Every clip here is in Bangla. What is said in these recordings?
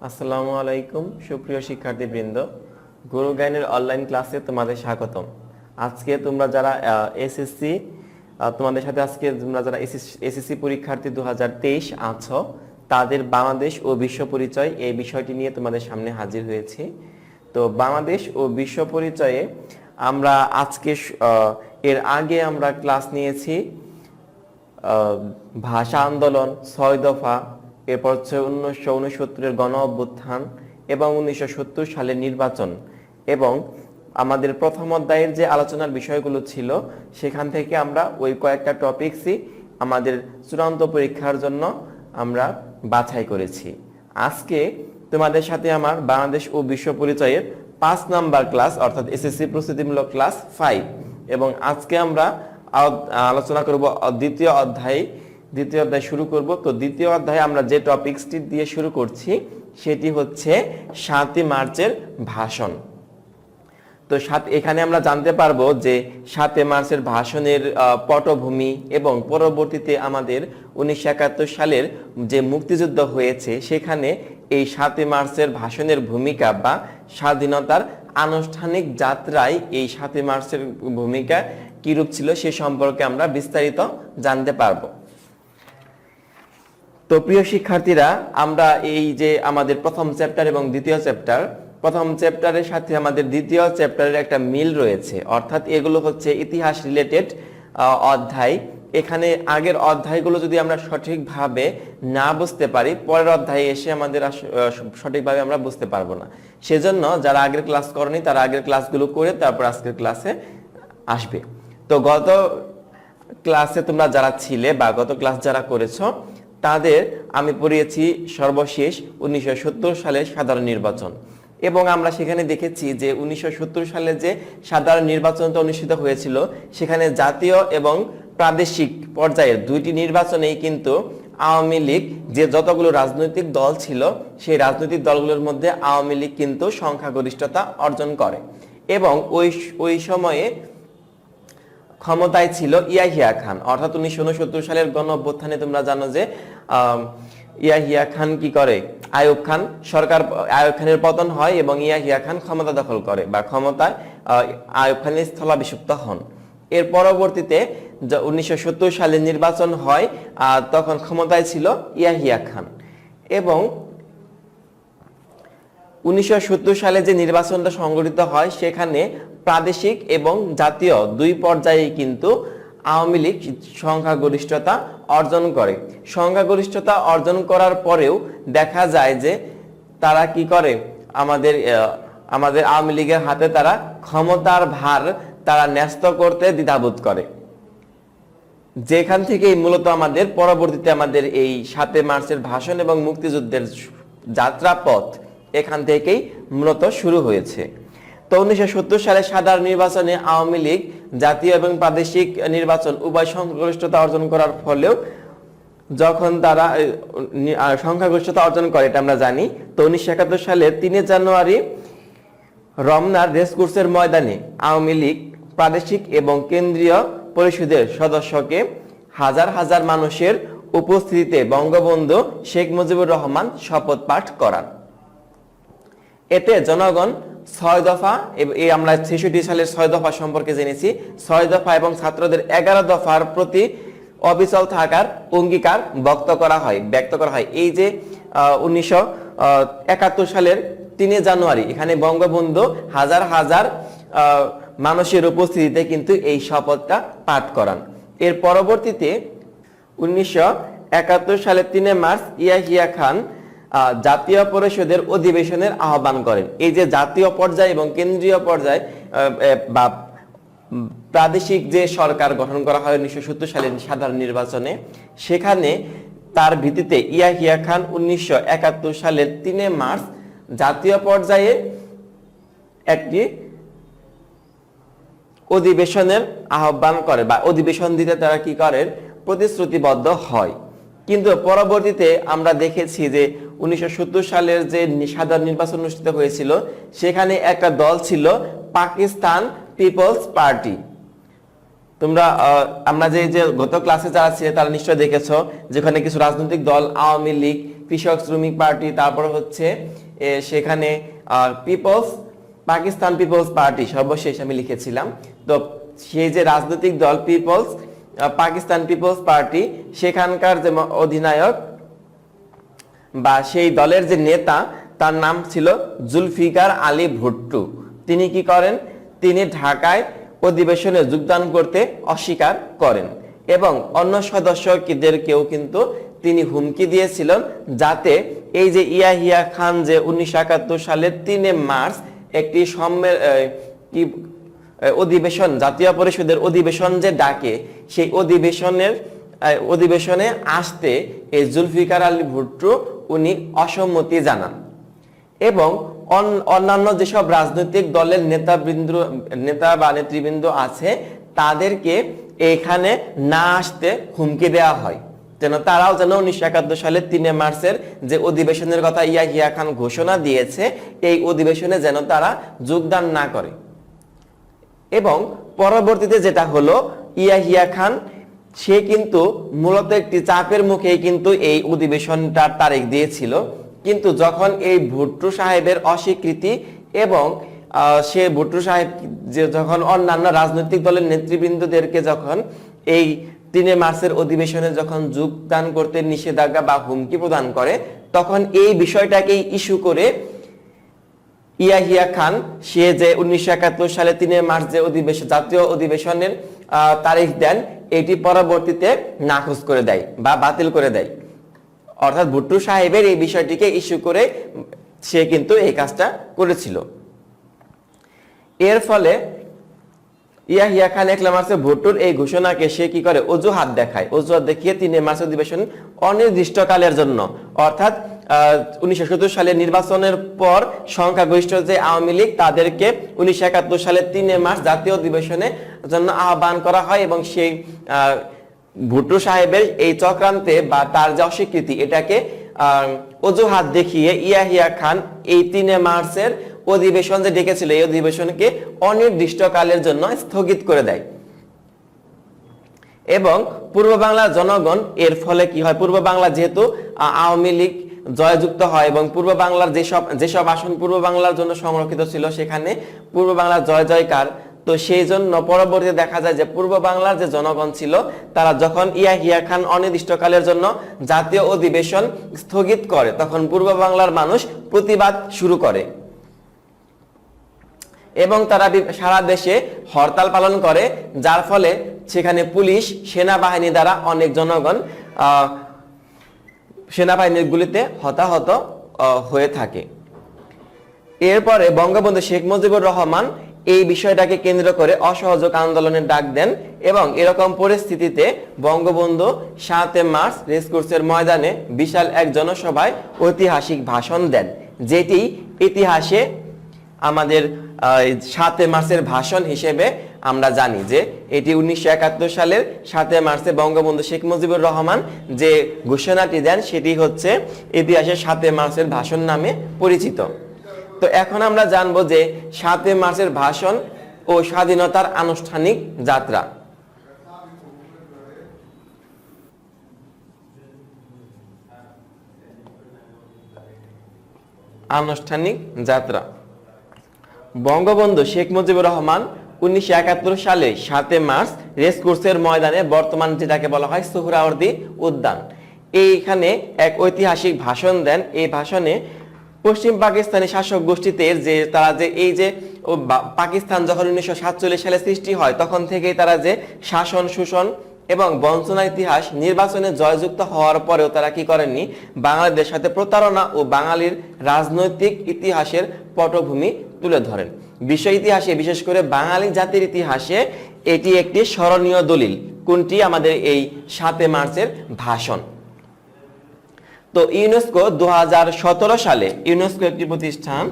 আসসালামু আলাইকুম সুপ্রিয় শিক্ষার্থীবৃন্দ, গুরু জ্ঞানের অনলাইন ক্লাসে তোমাদের স্বাগতম। আজকে তোমরা যারা এসএসসি তোমাদের সাথে আজকে তোমরা যারা এসএসসি পরীক্ষার্থী 2023 আছো, তাদের বাংলাদেশ ও বিশ্ব পরিচয় এই বিষয়টি নিয়ে তোমাদের সামনে হাজির হয়েছি। তো বাংলাদেশ ও বিশ্ব পরিচয়ে আমরা আজকে এর আগে আমরা ক্লাস নিয়েছি ভাষা আন্দোলন, 6 দফা, এরপর হচ্ছে 1969-এর গণ অভ্যুত্থান এবং 1970 সালের নির্বাচন। এবং আমাদের প্রথম অধ্যায়ের যে আলোচনার বিষয়গুলো ছিল সেখান থেকে আমরা ওই কয়েকটা টপিকসই আমাদের চূড়ান্ত পরীক্ষার জন্য আমরা বাছাই করেছি। আজকে তোমাদের সাথে আমার বাংলাদেশ ও বিশ্ব পরিচয়ের 5 নাম্বার ক্লাস অর্থাৎ এসএসসি প্রস্তুতিমূলক ক্লাস 5, এবং আজকে আমরা আলোচনা করব দ্বিতীয় অধ্যায় শুরু করব। তো দ্বিতীয় অধ্যায়ে আমরা যে টপিকসটি দিয়ে শুরু করছি সেটি হচ্ছে 7 মার্চের ভাষণ। তো এখানে আমরা জানতে পারবো যে 7 মার্চের ভাষণের পটভূমি এবং পরবর্তীতে আমাদের 1971 সালের যে মুক্তিযুদ্ধ হয়েছে সেখানে এই 7 মার্চের ভাষণের ভূমিকা বা স্বাধীনতার আনুষ্ঠানিক যাত্রায় এই 7 মার্চের ভূমিকা কিরূপ ছিল সে সম্পর্কে আমরা বিস্তারিত জানতে পারবো। তো প্রিয় শিক্ষার্থীরা, আমরা এই যে আমাদের প্রথম চ্যাপ্টার এবং দ্বিতীয় চ্যাপ্টার, প্রথম চ্যাপ্টারের সাথে আমাদের দ্বিতীয় চ্যাপ্টারের একটা মিল রয়েছে, অর্থাৎ এগুলো হচ্ছে ইতিহাস রিলেটেড অধ্যায়। এখানে আগের অধ্যায়গুলো যদি আমরা সঠিকভাবে না বুঝতে পারি, পরের অধ্যায়ে এসে আমাদের সঠিকভাবে আমরা বুঝতে পারবো না। সেজন্য যারা আগের ক্লাস করেনি তারা আগের ক্লাসগুলো করে তারপর আজকের ক্লাসে আসবে। তো গত ক্লাসে তোমরা যারা ছিলে বা গত ক্লাস যারা করেছো তাদের আমি পড়িয়েছি সর্বশেষ 1970 সালের সাধারণ নির্বাচন, এবং আমরা সেখানে দেখেছি যে 1970 সালে যে সাধারণ নির্বাচনটা অনুষ্ঠিত হয়েছিল সেখানে জাতীয় এবং প্রাদেশিক পর্যায়ের দুইটি নির্বাচনেই কিন্তু আওয়ামী লীগ যে যতগুলো রাজনৈতিক দল ছিল সেই রাজনৈতিক দলগুলোর মধ্যে আওয়ামী লীগ কিন্তু সংখ্যাগরিষ্ঠতা অর্জন করে, এবং ওই সময়ে ক্ষমতায় ছিল ইয়াহিয়া খান। অর্থাৎ 1969 সালের গণ অভ্যুত্থানে তোমরা জানো যে ইয়াহিয়া খান কি করে, আইয়ুব খানের পতন হয় এবং ইয়াহিয়া খান ক্ষমতা দখল করে বা ক্ষমতায় আইয়ুব খানের স্থলাভিষিক্ত হন। এর পরবর্তীতে 1970 সালে নির্বাচন হয়, তখন ক্ষমতায় ছিল ইয়াহিয়া খান, এবং 1970 সালে যে নির্বাচনটা সংগঠিত হয় সেখানে প্রাদেশিক এবং জাতীয় দুই পর্যায়ে কিন্তু আওয়ামী লীগ সংখ্যাগরিষ্ঠতা অর্জন করে। সংখ্যাগরিষ্ঠতা অর্জন করার পরেও দেখা যায় যে তারা কি করে, আমাদের আওয়ামী লীগের হাতে তারা ক্ষমতার ভার তারা ন্যস্ত করতে দ্বিধাবোধ করে, যেখান থেকে মূলত আমাদের পরবর্তীতে আমাদের এই 7 মার্চের ভাষণ এবং মুক্তিযুদ্ধের যাত্রাপথ এখান থেকেই মূলত শুরু হয়েছে। তো 1970 সালে সাধারণ নির্বাচনে আওয়ামী লীগ জাতীয় এবং প্রাদেশিক নির্বাচন উভয় সংখ্যাগরিষ্ঠতা অর্জন করার ফলেও যখন তারা সংখ্যাগরিষ্ঠতা অর্জন করে এটা আমরা জানি। তো 1971 সালের 3 জানুয়ারি রমনার রেসকোর্সের ময়দানে আওয়ামী লীগ প্রাদেশিক এবং কেন্দ্রীয় পরিষদের সদস্যকে হাজার হাজার মানুষের উপস্থিতিতে বঙ্গবন্ধু শেখ মুজিবুর রহমান শপথ পাঠ করান। এতে জনগণ 6 দফা, এই আমরা 66 সালের 6 দফা সম্পর্কে জেনেছি, 6 দফা এবং ছাত্রদের 11 দফার প্রতি অবিচল থাকার অঙ্গীকার ব্যক্ত করা হয়। এই যে 1971 সালের 3 জানুয়ারি এখানে বঙ্গবন্ধু হাজার হাজার মানুষের উপস্থিতিতে কিন্তু এই শপথটা পাঠ করান। এর পরবর্তীতে 1971 সালের 3 মার্চ ইয়াহিয়া খান জাতীয় পরিষদের অধিবেশনের আহ্বান করেন। এই যে জাতীয় পর্যায়ে এবং কেন্দ্রীয় পর্যায়ে বা প্রাদেশিক যে সরকার গঠন করা হয় 1970 সালের সাধারণ নির্বাচনে, সেখানে তার ভিত্তিতে ইয়াহিয়া খান 1971 সালের 3 মার্চ জাতীয় পর্যায়ে একটি অধিবেশনের আহ্বান করে বা অধিবেশন দিতে তারা কি করেন, প্রতিশ্রুতিবদ্ধ হয়। কিন্তু পরবর্তীতে আমরা দেখেছি যে 1970 সালের যে সাধারণ নির্বাচন অনুষ্ঠিত হয়েছিল সেখানে একটা দল ছিল পাকিস্তান পিপলস পার্টি। তোমরা আমরা যে গত ক্লাসে যারা ছিল তারা নিশ্চয়ই দেখেছো, যেখানে কিছু রাজনৈতিক দল, আওয়ামী লীগ, কৃষক শ্রমিক পার্টি, তারপর হচ্ছে সেখানে পাকিস্তান পিপলস পার্টি সর্বশেষ আমি লিখেছিলাম। তো সেই যে রাজনৈতিক দল পাকিস্তান পিপলস পার্টি, সেখানকার যে অধিনায়ক বা সেই দলের যে নেতা, তার নাম ছিল জুলফিকার আলী ভুট্টো। তিনি কি করেন? তিনি ঢাকায় অধিবেশনে যোগদান করতে অস্বীকার করেন এবং অন্য সদস্যদেরকেও কিন্তু তিনি হুমকি দিয়েছিলেন, যাতে এই যে ইয়াহিয়া খান যে 1971 সালের 3 মার্চ একটি অধিবেশন, জাতীয় পরিষদের অধিবেশন যে ডাকে, সেই অধিবেশনে আসতে এই জুলফিকার আলী ভুট্টো উনি অসম্মতি জানান এবং অন্যান্য যেসব রাজনৈতিক দলের নেতা বা নেতৃবৃন্দ আছে তাদেরকে এখানে না আসতে হুমকি দেওয়া হয়, যেন তারাও যেন 1971 সালের 3 মার্চের যে অধিবেশনের কথা ইয়াহিয়া খান ঘোষণা দিয়েছে, এই অধিবেশনে যেন তারা যোগদান না করে। এবং পরবর্তীতে যেটা হলো, ইয়াহিয়া খান সে কিন্তু মূলত একটি চাপের মুখেই কিন্তু এই অধিবেশনটার তারিখ দিয়েছিল, কিন্তু যখন এই ভুট্টো সাহেবের অস্বীকৃতি এবং সে ভুট্টো সাহেব যখন অন্যান্য রাজনৈতিক দলের নেতৃবৃন্দদেরকে যখন এই 3 মার্চের অধিবেশনে যখন যোগদান করতে নিষেধাজ্ঞা বা হুমকি প্রদান করে, তখন এই বিষয়টাকেই ইস্যু করে ইয়াহিয়া খান সে যে 1971 সালে 3 মার্চ যে জাতীয় অধিবেশনের তারিখ দেন, এটি পরবর্তীতে নাকচ করে দেয় বা বাতিল করে দেয়। অর্থাৎ ভুট্টো সাহেবের এই বিষয়টিকে ইস্যু করে সে কিন্তু এই কাজটা করেছিল। এর ফলে ইয়াহিয়া খান 1 মার্চে ভুট্টোর এই ঘোষণাকে সে কি করে? অজুহাত দেখিয়ে 3 মার্চ অধিবেশন অনির্দিষ্টকালের জন্য, অর্থাৎ 1970 সালে নির্বাচনের পর সংখ্যাগরিষ্ঠ যে আওয়ামী লীগ, তাদেরকে 1971 সালে 3 মার্চ জাতীয় অধিবেশনের জন্য আহ্বান করা হয় এবং সেই ভুট্টো সাহেবের এই চক্রান্তে বা তার যে অস্বীকৃতি, এটাকে অজুহাত দেখিয়ে ইয়াহিয়া খান এই 3 মার্চের অধিবেশন যে ডেকেছিল, এই অধিবেশনকে অনির্দিষ্টকালের জন্য স্থগিত করে দেয়। এবং পূর্ব বাংলার জনগণ এর ফলে কি হয়? পূর্ব বাংলা যেহেতু আওয়ামী লীগ জয়যুক্ত হয় এবং পূর্ব বাংলার যেসব আসন পূর্ব বাংলার জন্য সংরক্ষিত ছিল, সেখানে পূর্ব বাংলার জয়কার। তো সেই জন্য পরবর্তীতে দেখা যায় যে পূর্ব বাংলার যে জনগণ ছিল, তারা যখন ইয়াহিয়া খান অনির্দিষ্টকালের জন্য জাতীয় অধিবেশন স্থগিত করে, তখন পূর্ব বাংলার মানুষ প্রতিবাদ শুরু করে এবং তারা সারা দেশে হরতাল পালন করে, যার ফলে সেখানে পুলিশ, সেনাবাহিনী দ্বারা অনেক জনগণ সেনাবাহিনীর গুলিতে হতাহত হয়ে থাকে। এরপরে বঙ্গবন্ধু শেখ মুজিবুর রহমান এই বিষয়টাকে কেন্দ্র করে অসহযোগ আন্দোলনের ডাক দেন এবং এরকম পরিস্থিতিতে বঙ্গবন্ধু 7 মার্চ রেসকোর্সের ময়দানে বিশাল এক জনসভায় ঐতিহাসিক ভাষণ দেন, যেটি ইতিহাসে আমাদের 7 মার্চের ভাষণ হিসেবে আমরা জানি যে এটি 1971 সালের 7 মার্চে বঙ্গবন্ধু শেখ মুজিবুর রহমান যে ঘোষণাটি দেন, সেটি হচ্ছে ইতিহাসে 7 মার্চের ভাষণ নামে পরিচিত। তো এখন আমরা জানবো যে 7 মার্চের ভাষণ ও স্বাধীনতার আনুষ্ঠানিক যাত্রা। আনুষ্ঠানিক যাত্রা বঙ্গবন্ধু শেখ মুজিবুর রহমান 1971 সালে 7 মার্চ রেসকোর্সের ময়দানে, বর্তমান যেটাকে বলা হয় সোহরাওয়ার্দী উদ্যান, এইখানে এক ঐতিহাসিক ভাষণ দেন। এই ভাষণে পশ্চিম পাকিস্তানি শাসক গোষ্ঠীতে তারা এই যে পাকিস্তান যখন 1947 সালে সৃষ্টি হয়, তখন থেকেই তারা যে শাসন, শোষণ এবং বঞ্চনা ইতিহাস, নির্বাচনে জয়যুক্ত হওয়ার পরেও তারা কি করেননি? বাঙালিদের সাথে প্রতারণা ও বাঙালির রাজনৈতিক ইতিহাসের পটভূমি তুলে ধরেন। বিশ্ব ইতিহাসে, বিশেষ করে বাঙালি জাতির ইতিহাসে এটি একটি স্মরণীয় দলিল। কোনটি? আমাদের এই 7 মার্চের ভাষণ। তো ইউনেস্কো 2017 সালে, ইউনেস্কো একটি প্রতিষ্ঠান,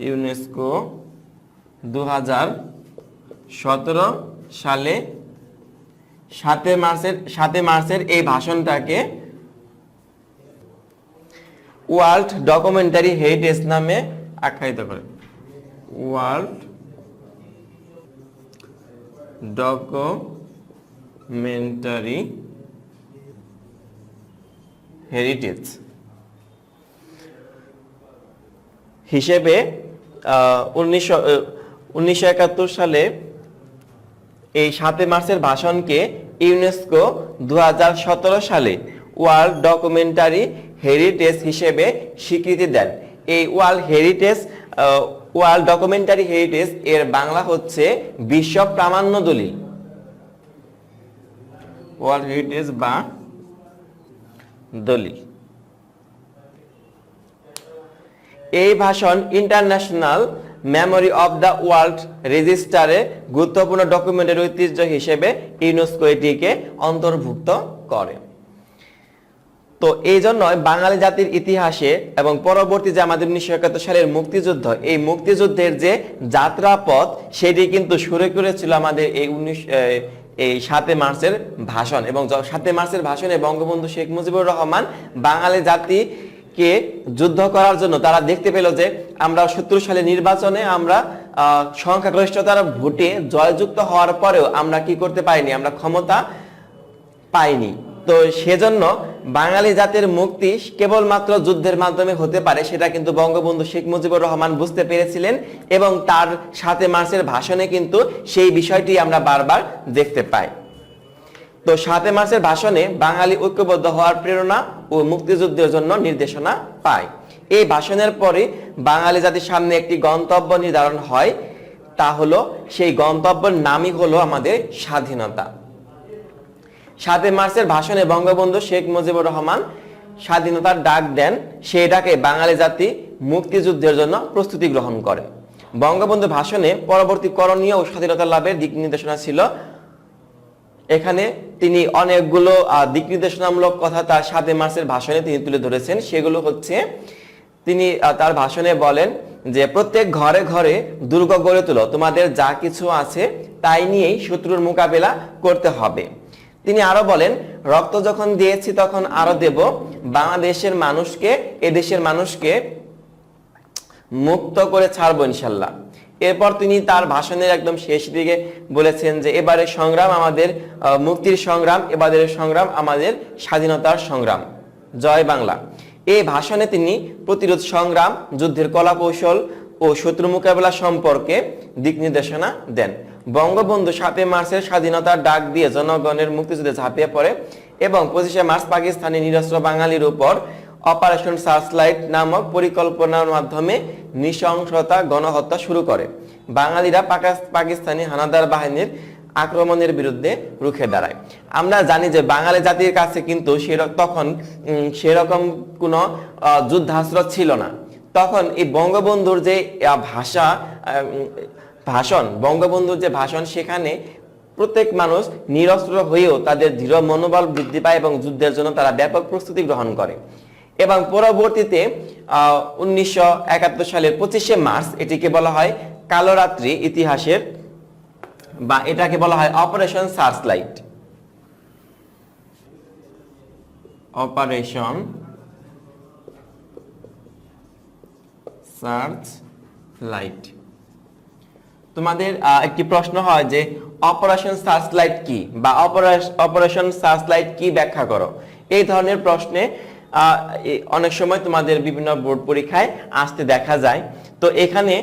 ইউনেস্কো 2017 সালে 7 মার্চের এই ভাষণটাকে ওয়ার্ল্ড ডকুমেন্টারি হেরিটেজ নামে আখ্যায়িত করে। ওয়ার্ল্ড ডকুমেন্টারি হেরিটেজ হিসেবে 1971 সালে এই 7 মার্চের ভাষণকে ইউনেস্কো 2017 সালে ওয়ার্ল্ড ডকুমেন্টারি হেরিটেজ হিসেবে স্বীকৃতি দেন। এই ওয়ার্ল্ড ডকুমেন্টারি হেরিটেজ এর বাংলা হচ্ছে বিশ্ব প্রামাণ্য দলিল, ওয়ার্ল্ড হেরিটেজ বা দলিল। এই ভাষণ international memory of the world রেজিস্টারে গুরুত্বপূর্ণ ডকুমেন্টের ঐতিহ্য হিসেবে ইউনেস্কো এটিকে অন্তর্ভুক্ত করে। তো এই জন্য বাঙালি জাতির ইতিহাসে এবং পরবর্তী যে আমাদের 1971 সালের মুক্তিযুদ্ধ, এই মুক্তিযুদ্ধের যে যাত্রাপথ সেটি কিন্তু শুরু করেছিল আমাদের এই 7 মার্চের ভাষণ। এবং 7 মার্চের ভাষণে বঙ্গবন্ধু শেখ মুজিবুর রহমান বাঙালি জাতিকে যুদ্ধ করার জন্য তারা দেখতে পেল যে আমরা 70 সালে নির্বাচনে আমরা সংখ্যাগরিষ্ঠতার ভোটে জয়যুক্ত হওয়ার পরেও আমরা কি করতে পারিনি, আমরা ক্ষমতা পাইনি। তো সেজন্য বাঙালি জাতির মুক্তি কেবলমাত্র যুদ্ধের মাধ্যমে হতে পারে, সেটা কিন্তু বঙ্গবন্ধু শেখ মুজিবুর রহমান বুঝতে পেরেছিলেন এবং তার 7 মার্চের ভাষণে কিন্তু সেই বিষয়টি আমরা বারবার দেখতে পাই। তো 7 মার্চের ভাষণে বাঙালি ঐক্যবদ্ধ হওয়ার প্রেরণা ও মুক্তিযুদ্ধের জন্য নির্দেশনা পায়। এই ভাষণের পরে বাঙালি জাতির সামনে একটি গন্তব্য নির্ধারণ হয়, তা হলো সেই গন্তব্যের নামই হলো আমাদের স্বাধীনতা। 7 মার্চের ভাষণে বঙ্গবন্ধু শেখ মুজিবুর রহমান স্বাধীনতার ডাক দেন, সেই ডাকে বাঙালি জাতি মুক্তিযুদ্ধের জন্য প্রস্তুতি গ্রহণ করে। বঙ্গবন্ধু ভাষণে পরবর্তী করণীয় ও স্বাধীনতা লাভের দিক নির্দেশনা ছিল। এখানে তিনি অনেকগুলো দিক নির্দেশনামূলক কথা তার 7 মার্চের ভাষণে তিনি তুলে ধরেছেন। সেগুলো হচ্ছে, তিনি তার ভাষণে বলেন যে প্রত্যেক ঘরে ঘরে দুর্গ গড়ে তোলো, তোমাদের যা কিছু আছে তাই নিয়েই শত্রুর মোকাবেলা করতে হবে। তিনি আরো বলেন, রক্ত যখন দিয়েছি তখন আরো দেব, বাংলাদেশের মানুষকে, এদেশের মানুষকে মুক্ত করে ছাড়বো ইনশাল্লাহ। এরপর তিনি তার ভাষণের একদম শেষ দিকে বলেছেন যে এবারে সংগ্রাম আমাদের মুক্তির সংগ্রাম, এবারের সংগ্রাম আমাদের স্বাধীনতার সংগ্রাম, জয় বাংলা। এই ভাষণে তিনি প্রতিরোধ সংগ্রাম, যুদ্ধের কলাকৌশল ও শত্রু মোকাবেলা সম্পর্কে দিক নির্দেশনা দেন। বঙ্গবন্ধু 7 মার্চের স্বাধীনতার ডাক দিয়ে জনগণের মুক্তিযুদ্ধে ঝাঁপিয়ে পড়ে এবং 25 মার্চ পাকিস্তানি নিরস্ত্র বাঙালির উপর অপারেশন সার্চলাইট নামক পরিকল্পনার মাধ্যমে নৃশংসতা গণহত্যা শুরু করে। বাঙালিরা পাকিস্তানি হানাদার বাহিনীর আক্রমণের বিরুদ্ধে রুখে দাঁড়ায়। আমরা জানি যে বাঙালি জাতির কাছে কিন্তু তখন সেরকম কোনো যুদ্ধাস্ত্র ছিল না। তখন এই বঙ্গবন্ধুর যে বঙ্গবন্ধুর যে ভাষণ, সেখানে প্রত্যেক মানুষ নিরস্ত্র হয়েও তাদের দৃঢ় মনোবল বৃদ্ধি পায় এবং যুদ্ধের জন্য তারা ব্যাপক প্রস্তুতি গ্রহণ করে। এবং পরবর্তীতে 1971 সালের 25 মার্চ এটিকে বলা হয় কালো রাত্রি ইতিহাসের, বা এটাকে বলা হয় অপারেশন সার্চলাইট। Operation searchlight. তোমাদের একটি প্রশ্ন হয় যে অপারেশন সার্চলাইট কি, বা অপারেশন সার্চলাইট কি, ব্যাখ্যা করো। এই ধরনের প্রশ্নে অনেক সময় তোমাদের বিভিন্ন বোর্ড পরীক্ষায় আসতে দেখা যায়। তো এখানে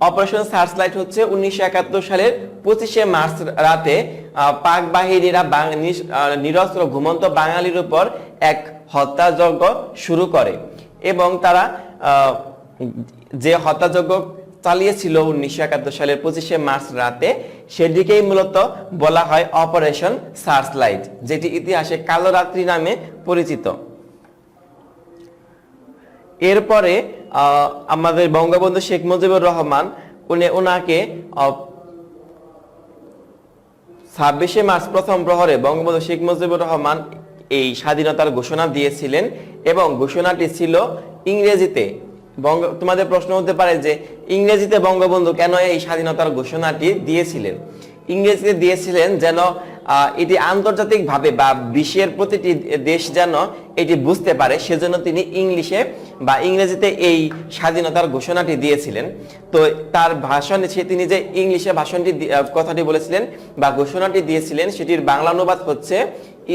অপারেশন সার্চলাইট হচ্ছে 1971 সালের 25 মার্চ রাতে পাক বাহিনীরা নিরস্ত্র ঘুমন্ত বাঙালির উপর এক হত্যাযজ্ঞ শুরু করে এবং তারা যে হত্যাযজ্ঞ চালিয়েছিল 1971 সালের 25 মার্চ রাতে, সেদিকেই মূলত বলা হয় অপারেশন সার্চলাইট, যেটি ইতিহাসে কালো রাত্রি নামে পরিচিত। এরপরে আমাদের বঙ্গবন্ধু শেখ মুজিবুর রহমান ওনাকে 26 মার্চ প্রথম প্রহরে বঙ্গবন্ধু শেখ মুজিবুর রহমান এই স্বাধীনতার ঘোষণা দিয়েছিলেন এবং ঘোষণাটি ছিল ইংরেজিতে। তোমাদের প্রশ্ন হতে পারে যে ইংরেজিতে বঙ্গবন্ধু কেন এই স্বাধীনতার ঘোষণাটি দিয়েছিলেন? ইংরেজিতে দিয়েছিলেন যেন এটি আন্তর্জাতিকভাবে বা বিশ্বের প্রতিটি দেশ যেন এটি বুঝতে পারে, সেজন্য তিনি ইংলিশে বা ইংরেজিতে এই স্বাধীনতার ঘোষণাটি দিয়েছিলেন। তো তার ভাষণে তিনি যে ইংলিশে ভাষণটি কথাটি বলেছিলেন বা ঘোষণাটি দিয়েছিলেন, সেটির বাংলা অনুবাদ হচ্ছে,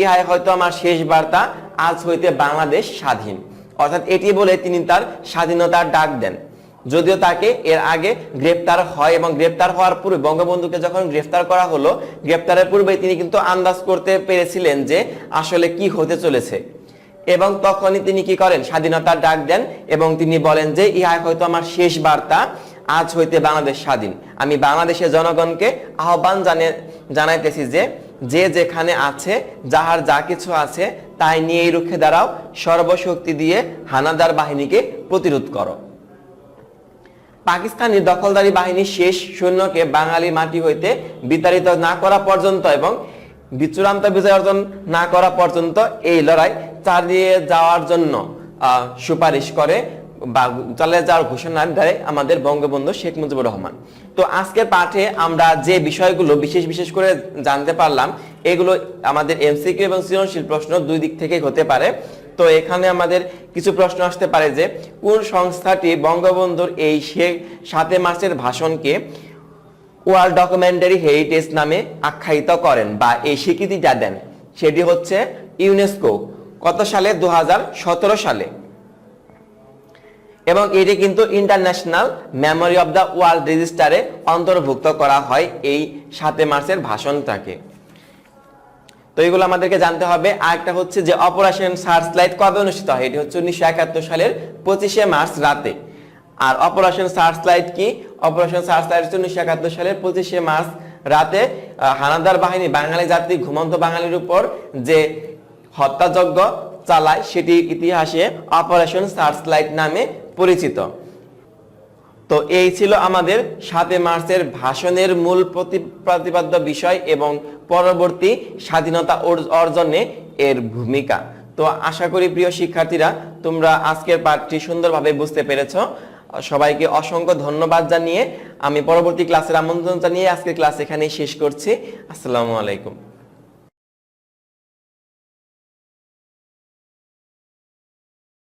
ইহাই হয়তো আমার শেষ বার্তা, আজ হইতে বাংলাদেশ স্বাধীন। অর্থাৎ এটি বলে তিনি তার স্বাধীনতার ডাক দেন। যদিও তাকে এর আগে গ্রেফতার হয় এবং গ্রেফতার হওয়ার পূর্বে বঙ্গবন্ধুকে যখন গ্রেফতার করা হলো, গ্রেফতারের পূর্বে তিনি কিন্তু আন্দাজ করতে পেরেছিলেন যে আসলে কি হতে চলেছে, এবং তখনই তিনি কি করেন, স্বাধীনতার ডাক দেন এবং তিনি বলেন যে ইহা হয়তো আমার শেষ বার্তা, আজ হইতে বাংলাদেশ স্বাধীন। আমি বাংলাদেশের জনগণকে আহ্বান জানাইতেছি যে যে যেখানে আছে, যাহার যা কিছু আছে তাই নিয়েই রুখে দাঁড়াও, সর্বশক্তি দিয়ে হানাদার বাহিনীকে প্রতিরোধ করো। পাকিস্তানি দখলদারি বাহিনী শেষ সৈন্যকে বাঙালি মাটি হইতে বিতাড়িত না করা পর্যন্ত এবং চূড়ান্ত বিজয় অর্জন না করা পর্যন্ত এই লড়াই চালিয়ে যাওয়ার জন্য সুপারিশ করে বা চালিয়ে যাওয়ার ঘোষণা দেয় আমাদের বঙ্গবন্ধু শেখ মুজিবুর রহমান। তো আজকের পাঠে আমরা যে বিষয়গুলো বিশেষ করে জানতে পারলাম, এগুলো আমাদের এমসিকিউ এবং সৃজনশীল প্রশ্ন দুই দিক থেকে হতে পারে। তো এখানে আমাদের কিছু প্রশ্ন আসতে পারে যে কোন সংস্থাটি বঙ্গবন্ধুর এই 7 মার্চের ভাষণকে ওয়ার্ল্ড ডকুমেন্টারি হেরিটেজ নামে আখ্যায়িত করেন বা এই স্বীকৃতিটা দেন? সেটি হচ্ছে ইউনেস্কো। কত সালে? 2017 সালে। এবং এটি কিন্তু international memory of the world রেজিস্টারে অন্তর্ভুক্ত করা হয় এই 7 মার্চের ভাষণটাকে। তো এগুলো আমাদেরকে জানতে হবে। আরেকটা হচ্ছে যে অপারেশন সার্চলাইট কবে অনুষ্ঠিত হয়? এটি হচ্ছে 1971 সালের 25শে মার্চ রাতে। আর অপারেশন সার্চলাইট কি? অপারেশন সার্চলাইট হচ্ছে 1971 সালের 25শে মার্চ রাতে হানাদার বাহিনী বাঙালি জাতি ঘুমন্ত বাঙালির উপর যে হত্যাযজ্ঞ চালায়, সেটি ইতিহাসে অপারেশন সার্চলাইট নামে পরিচিত। তো এই ছিল আমাদের 7 মার্চের ভাষণের মূল প্রতিপাদ্য বিষয় এবং পরবর্তী স্বাধীনতা অর্জনে এর ভূমিকা। তো আশা করি প্রিয় শিক্ষার্থীরা তোমরা আজকের পাঠটি সুন্দরভাবে বুঝতে পেরেছ। সবাইকে অসংখ্য ধন্যবাদ জানিয়ে আমি পরবর্তী ক্লাসের আমন্ত্রণ জানিয়ে আজকের ক্লাস এখানেই শেষ করছি। আসসালামু আলাইকুম।